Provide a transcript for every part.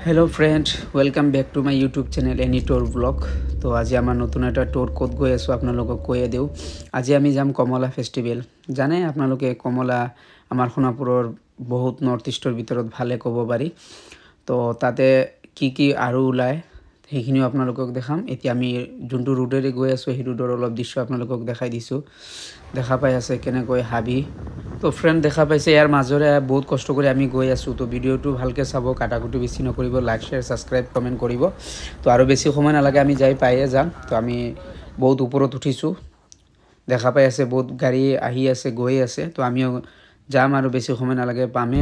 Hello friend welcome back to my YouTube channel any tour blog. तो आज आम नतुन eight tour कत गई आसो आपलोक कये दिओ। आज आम जाम कमला फेस्टिवल। जाने आपलोके कमला आमार सोनापुरर बहुत नर्थ इस्टर भर भाले कब पारि। तो ताते की आरु ओलाय সেইখিনিও আপোনালোকক দেখাম। এতিয়া আমি যোনটো ৰুটেৰে গৈ আছো সেই ৰুটৰ অলপ দৃশ্য আপোনালোকক দেখাই দিছো। দেখা পাই আছে কেনেকৈ হাবি। তো ফ্ৰেন্ড দেখা পাইছে ইয়াৰ মাজৰে বহুত কষ্ট কৰি আমি গৈ আছো। তো ভিডিওটো ভালকে চাব, কাটাকুটি বেছি নকৰিব, লাইক শেয়াৰ সাবস্ক্ৰাইব কমেন্ট কৰিব। তো আৰু বেছি সময় নালাগে আমি যাই পাইয়ে যাম। তো আমি বহুত ওপৰত উঠিছো, দেখা পাই আছে বহুত গাড়ী আহি আছে গৈ আছে। তো আমিও যাম আৰু বেছি সময় নালাগে পামে।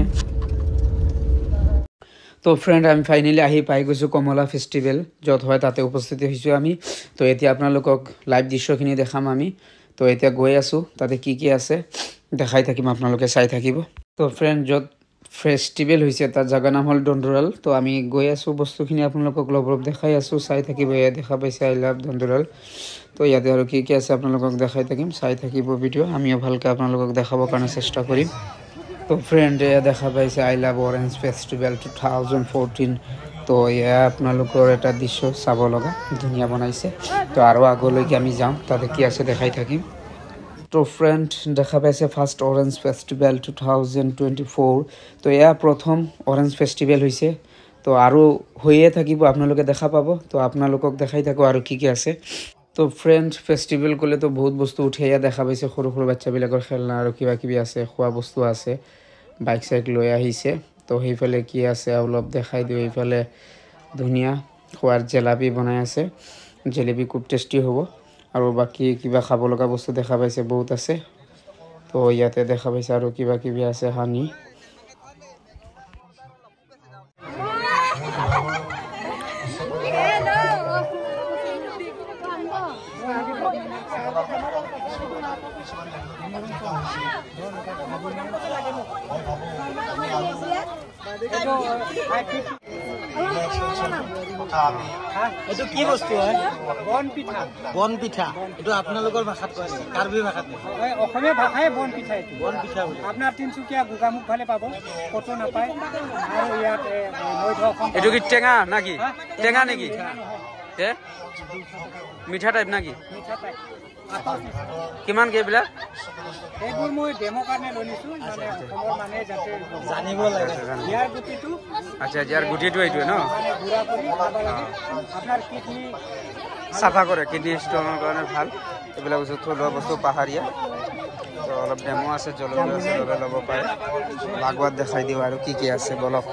तो फ्रेंड आम फाइनली आহি पाई गई कमला फेस्टिवल जत है ताते उपस्थित होइছো आमी। तो एतिया आपनालोকক लाइव दृश्यखिनि देखाम आमी। तो एतिया गई आसो ताते की आछे देखाई থাকিম, आपनालोके চাই থাকিব। तो फ्रेंड जत फेस्टिवल होइছে तार जगह नाम हल दंडुराल। तो आमी गई आसो बस्तुखिनि आपनालोকক लबरब देखाई आसो, চাই থাকিব। या দেখা পাইছে आई लव दंडुराल। तो ইয়াতে আৰু কি আছে आपनालोকক দেখাই থাকিম, চাই থাকিব ভিডিও। আমিও ভালকে आपनालोকক দেখাবৰ কাৰণে চেষ্টা কৰিম। तो फ्रेंड ये देखा पाइसे आई लव ऑरेंज फेस्टिवल 2014। तो ये आपनालोकर एटा दृश्य चाब लगा धुनिया बनाइছে। तो आरो आगলৈকে আমি যাম, তাতে কি আছে দেখাই থাকিম। तो फ्रेंड देखा पाइसे फार्स्ट ऑरेंज फेस्टिवल 2024। तो या प्रथम ऑरेंज फेस्टिवल होइছে। तो आरो होइए থাকিব, आपनालोके দেখা পাব। तो आपनालोকক দেখাই থাকো आरो কি আছে। तो फ्रेंड फेस्टिवल कले तो बहुत बस्तु उठे देखा पाइसे सर सर बाच्चाबिलाकर खेलना और किबा किबि आछे, खुआ बस्तु आछे, बाइक साइक लय आहिছে। तो সেইফালে কি আছে অলপ দেখাই দিও। এইফালে ধুনিয়া খোৱাৰ জেলাপি বনাই আছে, জেলেপি খুব টেস্টি হ'ব। আৰু বাকি কিবা খাব লগা বস্তু দেখা পাইছে বহুত আছে। তো ইয়াতে দেখা পাইছে আৰু কিবা কিবি আছে হানি। এইটো কি বস্তু হয়? বন পিঠা। বন পিঠা এইটো আপোনালোকৰ ভাষাত কয় নেকি? কাৰ্বি ভাষাত কয়। অসমীয়া ভাষায় বন পিঠা। এইটো বন পিঠা বুলি আপোনাৰ তিনচুকীয়া গোগামুখ ফালে পাব, কত নাপায়। আৰু ইয়াতে এইটো কি টেঙা নাকি? টেঙা নেকি? তে মিঠা টাইপ নাকি? মিঠা টাইপ। কিমান কেইবিলাক? এইবোৰ মই ডেমো কাৰণে লৈছো, মানে অসমৰ মানে যাতে জানিব লাগে ইয়াৰ গুটিটো। আচ্ছা, ইয়াৰ গুটিটো এইটোৱে ন? গুড়া কৰি খাব লাগে। আপোনাৰ কিডনি চাফা কৰে, কিডনি ষ্টনৰ কাৰণে ভাল। এইবিলাক বস্তু থলুৱা বস্তু পাহাৰীয়া। তো অলপ ডেমো আছে, জলকীয়া আছে, ল'ব পাৰে। লাগোৱাত দেখাই দিওঁ আৰু কি আছে বলক।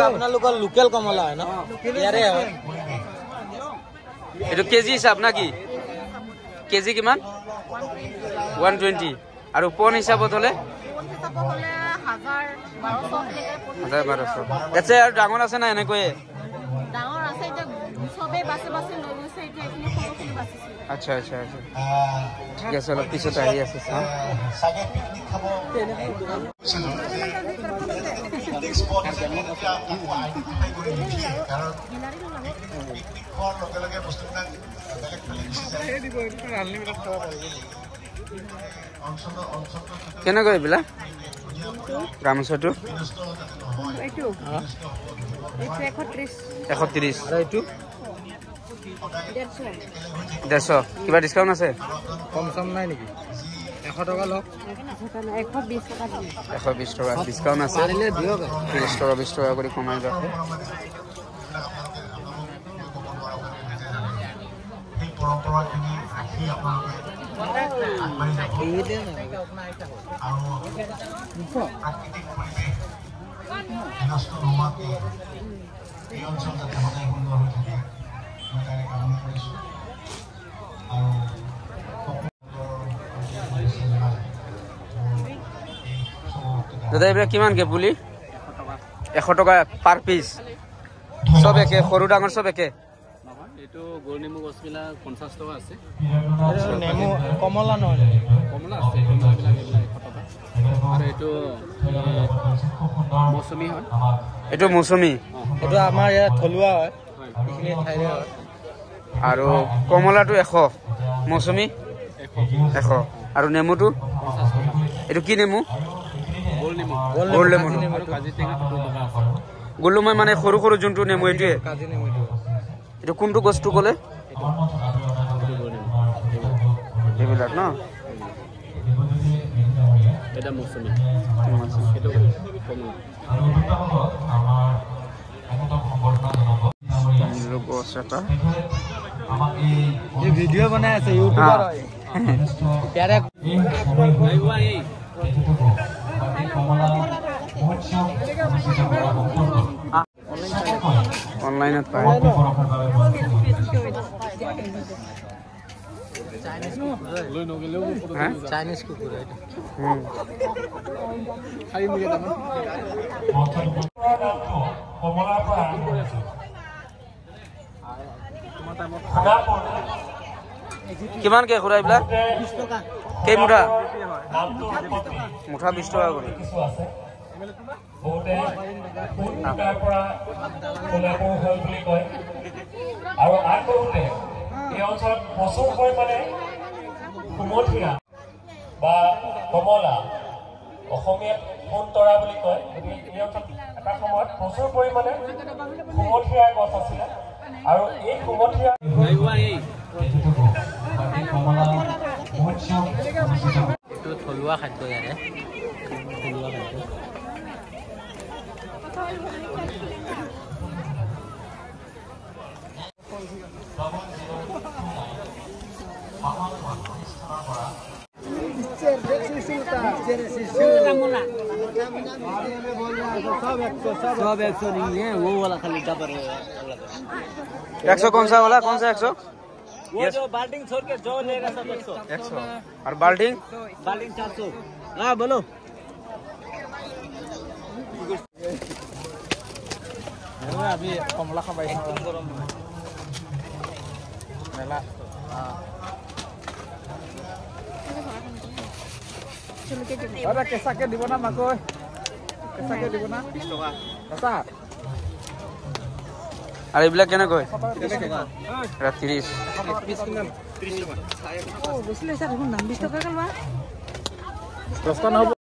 আপোনালোকৰ লোকেল কমলা হয় ন? ইয়াৰে হয়। এইটো কেজি হিচাপ না কি? কেজি কিমান? 120। আৰু পন হিচাপত হলে 1000-1200। এছে আৰু ডাঙৰ আছে না এনেকৈ? ডাঙৰ আছে, এটা সবে বাছে বাছে লৈ গৈছে। এটা এখিনি সবখিনি বাছিছে। আচ্ছা আচ্ছা আচ্ছা, ঠিক আছে। অলপ পিছত আহি আছে চাম। কেনেকৈ এইবিলাক গামোচাটো? 130। আৰু এইটো 150। কিবা ডিসকাউন্ট আছে? কম সম নাই নেকি? 100 টকা লওক। 120 টকা ডিসকাউন্ট আছে। 30 টকা 20 টকা কৰি কমাই ৰাখে। পৰম্পৰাখিনি ৰাখি আপোনালোকে প্ৰাকৃতিক পৰিৱেশ বিনষ্ট নোহোৱাকৈ এই অঞ্চল যাতে সদায় সুন্দৰ হৈ থাকে মই তাৰে কামনা কৰিছোঁ। আৰু দাদা এইবিলাক কিমানকে পুলি? 100 টকা পাৰ পিস। সব একে, সৰু ডাঙৰ সব একে? এইটো গোল নেমু গছবিলাক 50 টকা আছে। নেমু কমলা নহয়? কমলা আছে, কমলাবিলাক এইবিলাক 100 টকা। আৰু এইটো মৌচুমী হয়। এইটো মৌচুমী? এইটো আমাৰ ইয়াত থলুৱা হয়। আৰু কমলাটো 100 মৌচুমী 100 আৰু নেমুটো এইটো কি নেমু গোল নেমু গোলময় মানে সৰু সৰু যোনটো নেমু এইটোৱে এইটো কোনটো বস্তু ক'লে এইবিলাক ন এটা মৌচুমী গছ এটা ভিডিঅ' বনাই আছে ইউটিউবৰ অনলাইনত পায় চাইনিজ কুকুৰ কিমানকে খুৰা এইবিলাক কেই মুঠা মুঠা 20 টকা কৰি আৰু আন বহুতে এই অঞ্চলত প্ৰচুৰ পৰিমাণে কুমথিৰা বা কমলা অসমীয়াত সোণতৰা বুলি কয় এই অঞ্চলত এটা সময়ত প্ৰচুৰ পৰিমাণে কুমথিৰা গছ আছিলে আৰু এই কুমথিৰা এইটো থলুৱা খাদ্য ইয়াৰে থলুৱা খাদ্য सब 100 नहीं है वो वाला खाली डबर 100 कौन सा वाला 100 वो जो बाल्टिंग छोड़ के जो लेगा सब 100 और बाल्टिंग 400 हाँ बोलो अभी कमला खाबाई मेला দাদা কেঁচাকে দিব না মাকৈ কেঁচাকে দিব না 20 টকা কেঁচা আৰু এইবিলাক কেনেকৈ 30 কিমান 30 টকা বেছি লৈছা দেখোন দাম 20 টকা কালবা 10 টা নহব